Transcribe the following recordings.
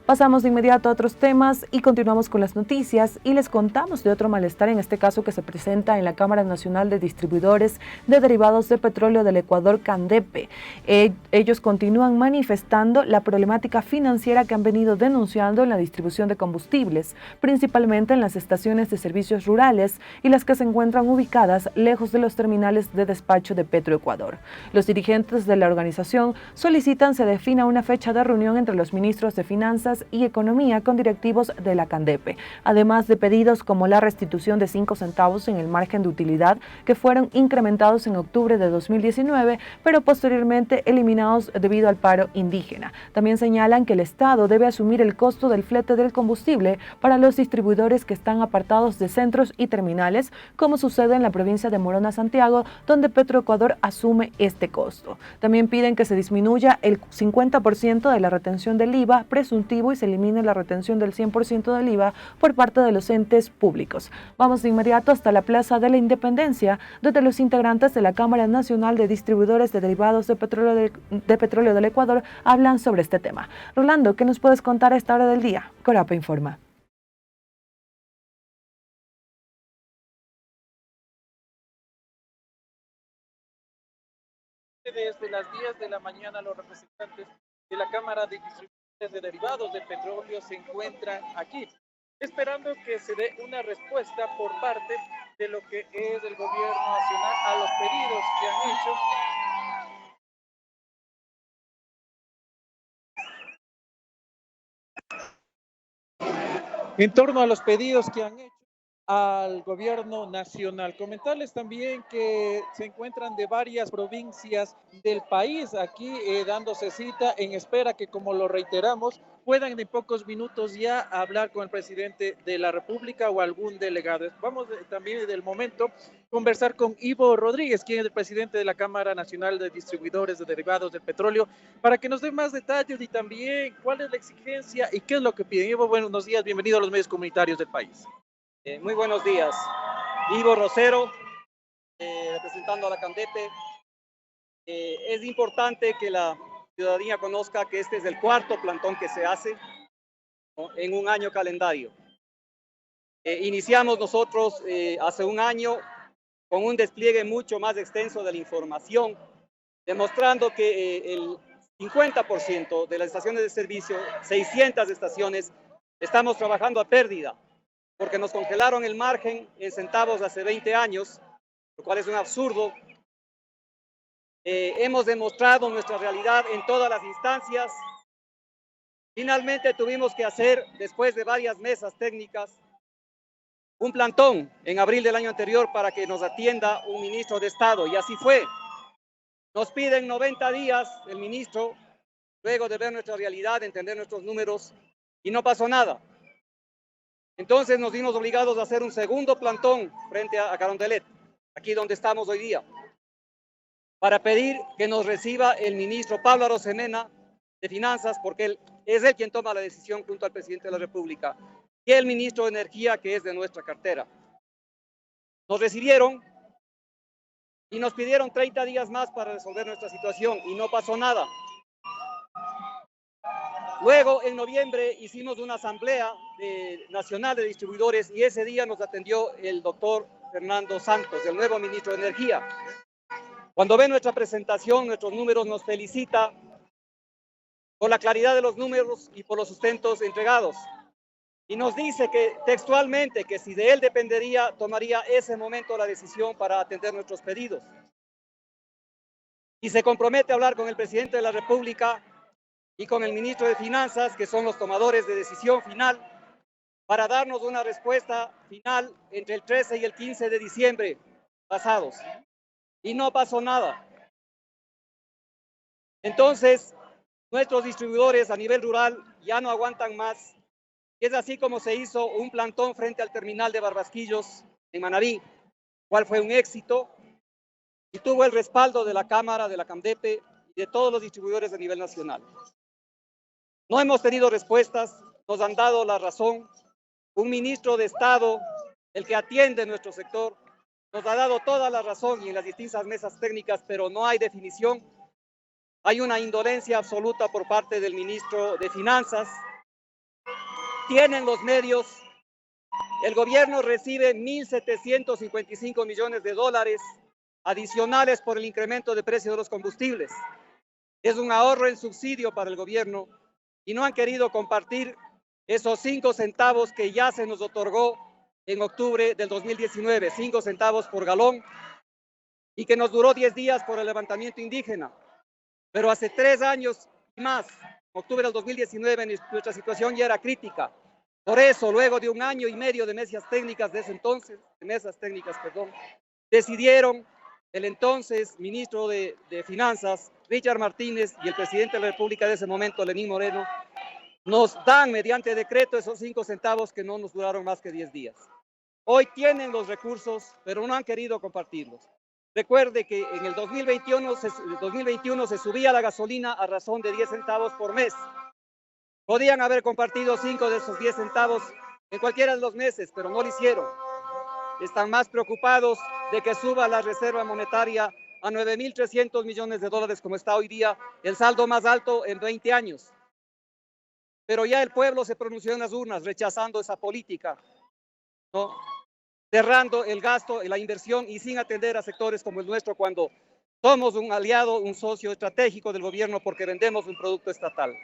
Pasamos de inmediato a otros temas y continuamos con las noticias y les contamos de otro malestar, en este caso que se presenta en la Cámara Nacional de Distribuidores de Derivados de Petróleo del Ecuador, CANDEPE. Ellos continúan manifestando la problemática financiera que han venido denunciando en la distribución de combustibles, principalmente en las estaciones de servicios rurales y las que se encuentran ubicadas lejos de los terminales de despacho de Petroecuador. Los dirigentes de la organización solicitan se defina una fecha de reunión entre los ministros de Finanzas y Economía con directivos de la CANDEPE, además de pedidos como la restitución de 5 centavos en el margen de utilidad que fueron incrementados en octubre de 2019, pero posteriormente eliminados debido al paro indígena. También señalan que el Estado debe asumir el costo del flete del combustible para los distribuidores que están apartados de centros y terminales, como sucede en la provincia de Morona, Santiago, donde Petroecuador asume este costo. También piden que se disminuya el 50% de la retención del IVA presuntivo y se elimine la retención del 100% del IVA por parte de los entes públicos. Vamos de inmediato hasta la Plaza de la Independencia, donde los integrantes de la Cámara Nacional de Distribuidores de Derivados de Petróleo del Ecuador hablan sobre este tema. Rolando, ¿qué nos puedes contar a esta hora del día? Corapa informa. Desde las 10 de la mañana los representantes de la Cámara de Distribuidores de Derivados de Petróleo se encuentran aquí, esperando que se dé una respuesta por parte de lo que es el gobierno nacional a los pedidos que han hecho, en torno a los pedidos que han hecho al gobierno nacional. Comentarles también que se encuentran de varias provincias del país aquí dándose cita en espera que, como lo reiteramos, puedan en pocos minutos ya hablar con el presidente de la República o algún delegado. Vamos también del momento conversar con Ivo Rodríguez, quien es el presidente de la Cámara Nacional de Distribuidores de Derivados del Petróleo, para que nos dé más detalles y también cuál es la exigencia y qué es lo que piden. Ivo, buenos días, bienvenido a los medios comunitarios del país. Muy buenos días. Ivo Rosero, representando a la CANDEPE. Es importante que la ciudadanía conozca que este es el cuarto plantón que se hace, ¿no?, en un año calendario. Iniciamos nosotros hace un año con un despliegue mucho más extenso de la información, demostrando que el 50% de las estaciones de servicio, 600 estaciones, estamos trabajando a pérdida, porque nos congelaron el margen en centavos hace 20 años, lo cual es un absurdo. Hemos demostrado nuestra realidad en todas las instancias. Finalmente tuvimos que hacer, después de varias mesas técnicas, un plantón en abril del año anterior para que nos atienda un ministro de Estado, y así fue. Nos piden 90 días el ministro, luego de ver nuestra realidad, entender nuestros números, y no pasó nada. Entonces nos vimos obligados a hacer un segundo plantón frente a Carondelet, aquí donde estamos hoy día, para pedir que nos reciba el ministro Pablo Arosemena de Finanzas, porque él es él quien toma la decisión junto al presidente de la República, y el ministro de Energía, que es de nuestra cartera. Nos recibieron y nos pidieron 30 días más para resolver nuestra situación y no pasó nada. Luego, en noviembre, hicimos una asamblea nacional de distribuidores y ese día nos atendió el doctor Fernando Santos, el nuevo ministro de Energía. Cuando ve nuestra presentación, nuestros números, nos felicita por la claridad de los números y por los sustentos entregados. Y nos dice que textualmente que si de él dependería, tomaría ese momento la decisión para atender nuestros pedidos. Y se compromete a hablar con el presidente de la República y con el ministro de Finanzas, que son los tomadores de decisión final, para darnos una respuesta final entre el 13 y el 15 de diciembre pasados. Y no pasó nada. Entonces, nuestros distribuidores a nivel rural ya no aguantan más. Y es así como se hizo un plantón frente al terminal de Barbasquillos en Manabí, cual fue un éxito y tuvo el respaldo de la Cámara, de la CANDEPE y de todos los distribuidores a nivel nacional. No hemos tenido respuestas, nos han dado la razón. Un ministro de Estado, el que atiende nuestro sector, nos ha dado toda la razón y en las distintas mesas técnicas, pero no hay definición. Hay una indolencia absoluta por parte del ministro de Finanzas, tienen los medios. El gobierno recibe 1.755 millones de dólares adicionales por el incremento de precios de los combustibles. Es un ahorro en subsidio para el gobierno y no han querido compartir esos 5 centavos que ya se nos otorgó en octubre del 2019, 5 centavos por galón, y que nos duró 10 días por el levantamiento indígena. Pero hace 3 años y más, octubre del 2019, nuestra situación ya era crítica. Por eso, luego de 1 año y medio de mesas técnicas de ese entonces, decidieron el entonces ministro de Finanzas, Richard Martínez, y el presidente de la República de ese momento, Lenín Moreno, nos dan mediante decreto esos 5 centavos que no nos duraron más que 10 días. Hoy tienen los recursos, pero no han querido compartirlos. Recuerde que en el 2021 se subía la gasolina a razón de 10 centavos por mes. Podían haber compartido 5 de esos 10 centavos en cualquiera de los meses, pero no lo hicieron. Están más preocupados de que suba la reserva monetaria a 9.300 millones de dólares, como está hoy día, el saldo más alto en 20 años. Pero ya el pueblo se pronunció en las urnas rechazando esa política, ¿no? Cerrando el gasto, la inversión y sin atender a sectores como el nuestro cuando somos un aliado, un socio estratégico del gobierno porque vendemos un producto estatal.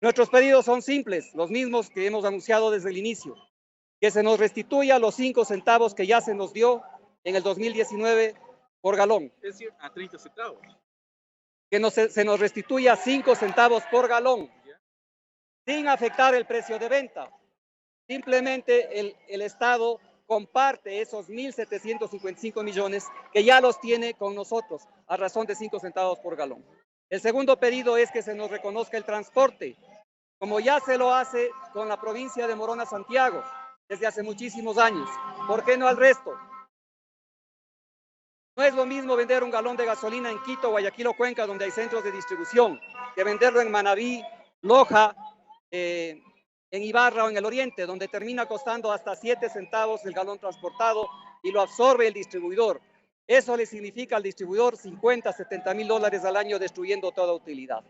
Nuestros pedidos son simples, los mismos que hemos anunciado desde el inicio. Que se nos restituya los 5 centavos que ya se nos dio en el 2019 por galón. Es decir, a 30 centavos. Que se nos restituya 5 centavos por galón, sin afectar el precio de venta. Simplemente el Estado comparte esos 1.755 millones que ya los tiene con nosotros a razón de 5 centavos por galón. El segundo pedido es que se nos reconozca el transporte, como ya se lo hace con la provincia de Morona Santiago desde hace muchísimos años. ¿Por qué no al resto? No es lo mismo vender un galón de gasolina en Quito, Guayaquil o Cuenca, donde hay centros de distribución, que venderlo en Manabí, Loja, en Ibarra o en el Oriente, donde termina costando hasta 7 centavos el galón transportado y lo absorbe el distribuidor. Eso le significa al distribuidor 50, 70 mil dólares al año destruyendo toda utilidad.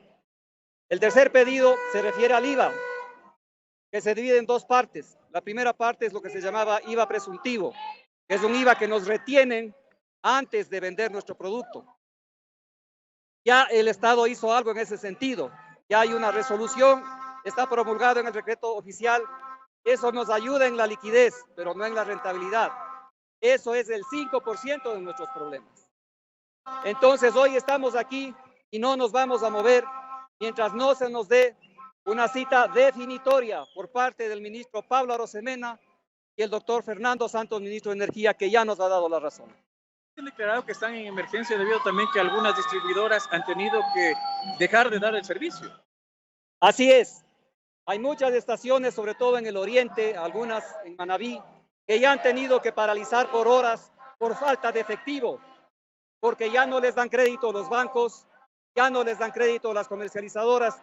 El tercer pedido se refiere al IVA, que se divide en 2 partes. La primera parte es lo que se llamaba IVA presuntivo, que es un IVA que nos retienen antes de vender nuestro producto. Ya el Estado hizo algo en ese sentido. Ya hay una resolución, está promulgado en el decreto oficial. Eso nos ayuda en la liquidez, pero no en la rentabilidad. Eso es el 5% de nuestros problemas. Entonces, hoy estamos aquí y no nos vamos a mover mientras no se nos dé una cita definitoria por parte del ministro Pablo Arosemena y el doctor Fernando Santos, ministro de Energía, que ya nos ha dado la razón. Han declarado que están en emergencia debido también que algunas distribuidoras han tenido que dejar de dar el servicio. Así es. Hay muchas estaciones, sobre todo en el oriente, algunas en Manabí, que ya han tenido que paralizar por horas por falta de efectivo, porque ya no les dan crédito los bancos, ya no les dan crédito las comercializadoras,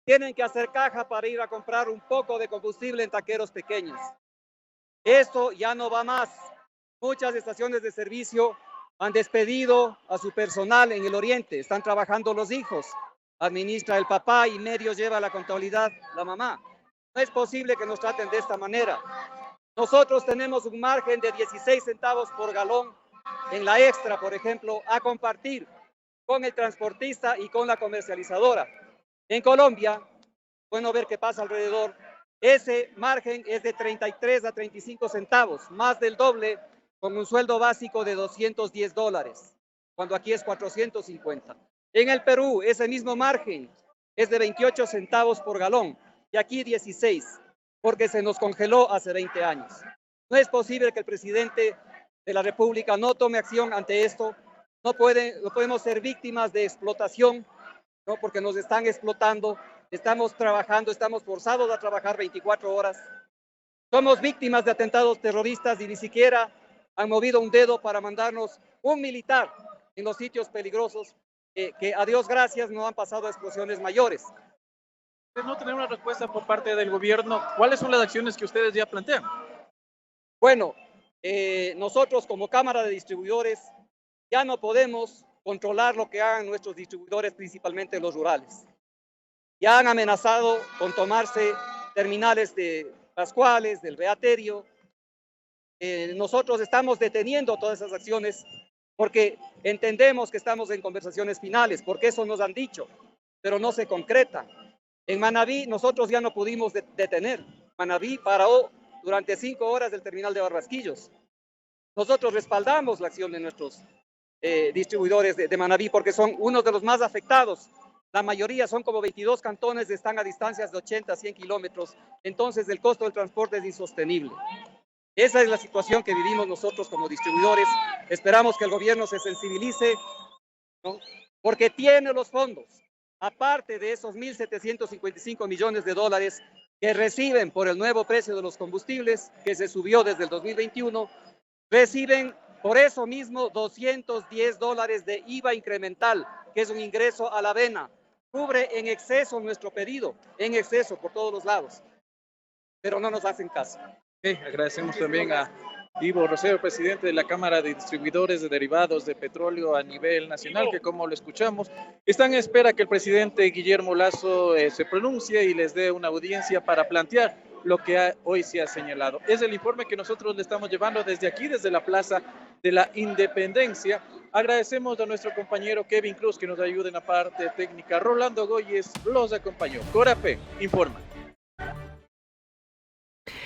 tienen que hacer caja para ir a comprar un poco de combustible en taqueros pequeños. Esto ya no va más. Muchas estaciones de servicio han despedido a su personal en el oriente, están trabajando los hijos, administra el papá y medio lleva la contabilidad la mamá. No es posible que nos traten de esta manera. Nosotros tenemos un margen de 16 centavos por galón en la extra, por ejemplo, a compartir con el transportista y con la comercializadora. En Colombia, bueno ver qué pasa alrededor, ese margen es de 33 a 35 centavos, más del doble, con un sueldo básico de $210, cuando aquí es 450. En el Perú, ese mismo margen es de 28 centavos por galón y aquí 16, porque se nos congeló hace 20 años. No es posible que el presidente de la República no tome acción ante esto. No podemos ser víctimas de explotación, ¿no? Porque nos están explotando, estamos trabajando, estamos forzados a trabajar 24 horas. Somos víctimas de atentados terroristas y ni siquiera han movido un dedo para mandarnos un militar en los sitios peligrosos que a Dios gracias no han pasado explosiones mayores. De no tener una respuesta por parte del gobierno, ¿cuáles son las acciones que ustedes ya plantean? Bueno, nosotros como Cámara de Distribuidores ya no podemos controlar lo que hagan nuestros distribuidores, principalmente los rurales. Ya han amenazado con tomarse terminales de Pascuales, del Beaterio. Nosotros estamos deteniendo todas esas acciones porque entendemos que estamos en conversaciones finales, porque eso nos han dicho, pero no se concreta. En Manabí nosotros ya no pudimos detener. Manabí paró durante 5 horas del terminal de Barrasquillos. Nosotros respaldamos la acción de nuestros distribuidores de Manabí porque son uno de los más afectados. La mayoría son como 22 cantones, están a distancias de 80 a 100 kilómetros. Entonces el costo del transporte es insostenible. Esa es la situación que vivimos nosotros como distribuidores. Esperamos que el gobierno se sensibilice, ¿no? Porque tiene los fondos. Aparte de esos 1.755 millones de dólares que reciben por el nuevo precio de los combustibles, que se subió desde el 2021, reciben por eso mismo 210 dólares de IVA incremental, que es un ingreso a la avena. Cubre en exceso nuestro pedido, en exceso por todos los lados, pero no nos hacen caso. Agradecemos también a Ivo Rosero, presidente de la Cámara de Distribuidores de Derivados de Petróleo a nivel nacional, que como lo escuchamos, están en espera que el presidente Guillermo Lasso se pronuncie y les dé una audiencia para plantear lo que hoy se ha señalado. Es el informe que nosotros le estamos llevando desde aquí, desde la Plaza de la Independencia. Agradecemos a nuestro compañero Kevin Cruz que nos ayuda en la parte técnica. Rolando Goyes los acompañó. Corapé informa.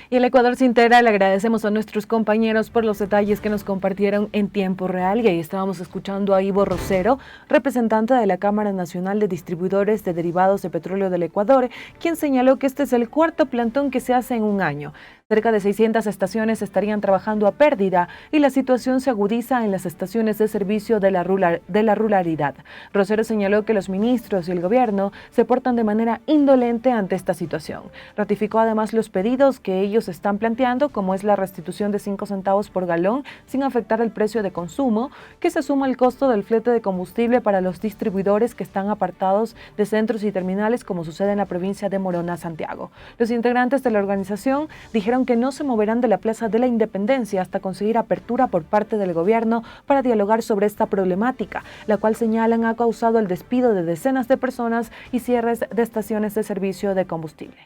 Y el Ecuador se entera, le agradecemos a nuestros compañeros por los detalles que nos compartieron en tiempo real. Y ahí estábamos escuchando a Ivo Rosero, representante de la Cámara Nacional de Distribuidores de Derivados de Petróleo del Ecuador, quien señaló que este es el cuarto plantón que se hace en un año. Cerca de 600 estaciones estarían trabajando a pérdida y la situación se agudiza en las estaciones de servicio de la ruralidad. Rosero señaló que los ministros y el gobierno se portan de manera indolente ante esta situación. Ratificó además los pedidos que ellos están planteando, como es la restitución de 5 centavos por galón sin afectar el precio de consumo, que se suma el costo del flete de combustible para los distribuidores que están apartados de centros y terminales, como sucede en la provincia de Morona, Santiago. Los integrantes de la organización dijeron que no se moverán de la Plaza de la Independencia hasta conseguir apertura por parte del gobierno para dialogar sobre esta problemática, la cual señalan ha causado el despido de decenas de personas y cierres de estaciones de servicio de combustible.